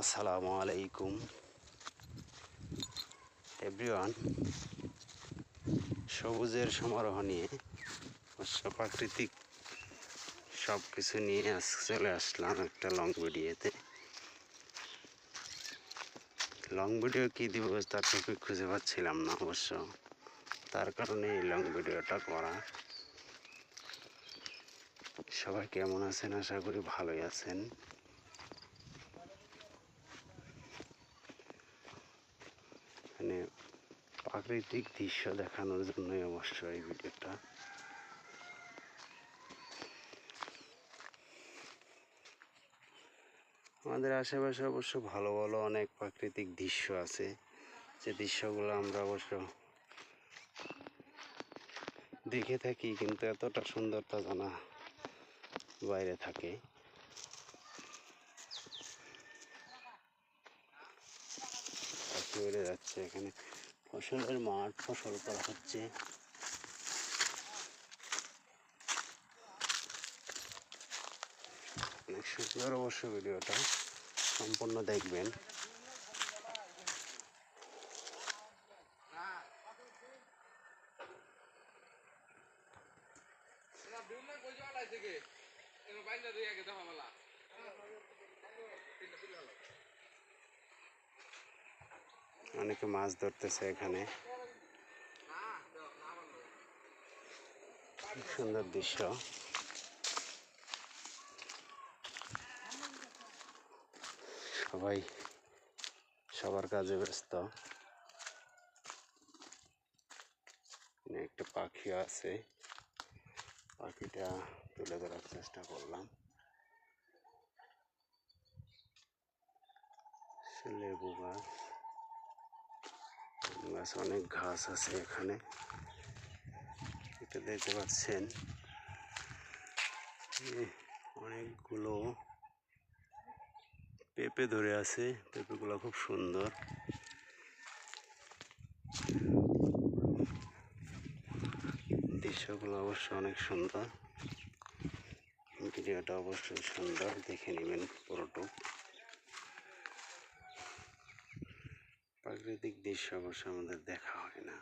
আসসালামু আলাইকুম এভরিওয়ান। সবুজের সমারোহ নিয়ে প্রাকৃতিক সব কিছু নিয়ে চলে আসলাম একটা লং ভিডিওতে। লং ভিডিও কী দিব তার টপিক খুঁজে পাচ্ছিলাম না অবশ্য, তার কারণে এই লং ভিডিওটা করা। সবাই কেমন আছেন? আশা করি ভালোই আছেন। মানে প্রাকৃতিক দৃশ্য দেখানোর জন্যই অবশ্য এই ভিডিওটা। আমাদের আশেপাশে অবশ্য ভালো ভালো অনেক প্রাকৃতিক দৃশ্য আছে, যে দৃশ্যগুলো আমরা অবশ্য দেখে থাকি, কিন্তু এতটা সুন্দরতা জানা বাইরে থাকে। পাখি উড়ে যাচ্ছে, এখানে ফসলের মাঠ, ফসল করা হচ্ছে। অনেক সুন্দর অবশ্য, ভিডিওটা সম্পূর্ণ দেখবেন। অনেকে মাছ ধরতেছে এখানে, সুন্দর দৃশ্য। সবাই সবার কাজে ব্যস্ত। একটা পাখি আছে, পাখিটা তুলে ধরার চেষ্টা করলাম। লেবু গাছ, অনেক ঘাস আছে এখানে, এটা দেখতে পাচ্ছেন। অনেকগুলো পেঁপে ধরে আছে, পেঁপেগুলো খুব সুন্দর। দৃশ্যগুলো অবশ্য অনেক সুন্দর, ভিডিওটা অবশ্যই সুন্দর, দেখে নেবেন পুরোটুক। প্রাকৃতিক দৃশ্য অবশ্য আমাদের দেখা হয় না,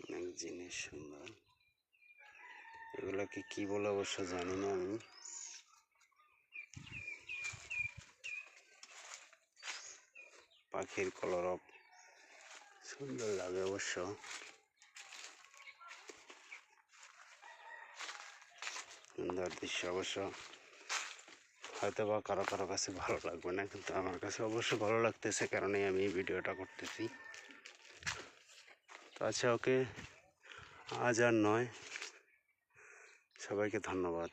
অনেক জিনিস সুন্দর। এগুলোকে কি বলে অবশ্য জানি না আমি। পাখির কলরব সুন্দর লাগে অবশ্য। সুন্দর দৃশ্য অবশ্য, হয়তো বা কারো কারো কাছে ভালো লাগবে না, কিন্তু আমার কাছে অবশ্য ভালো লাগতেছে, কারণে আমি এই ভিডিওটা করতেছি। তো আচ্ছা, ওকে, আজ আর নয়, সবাইকে ধন্যবাদ।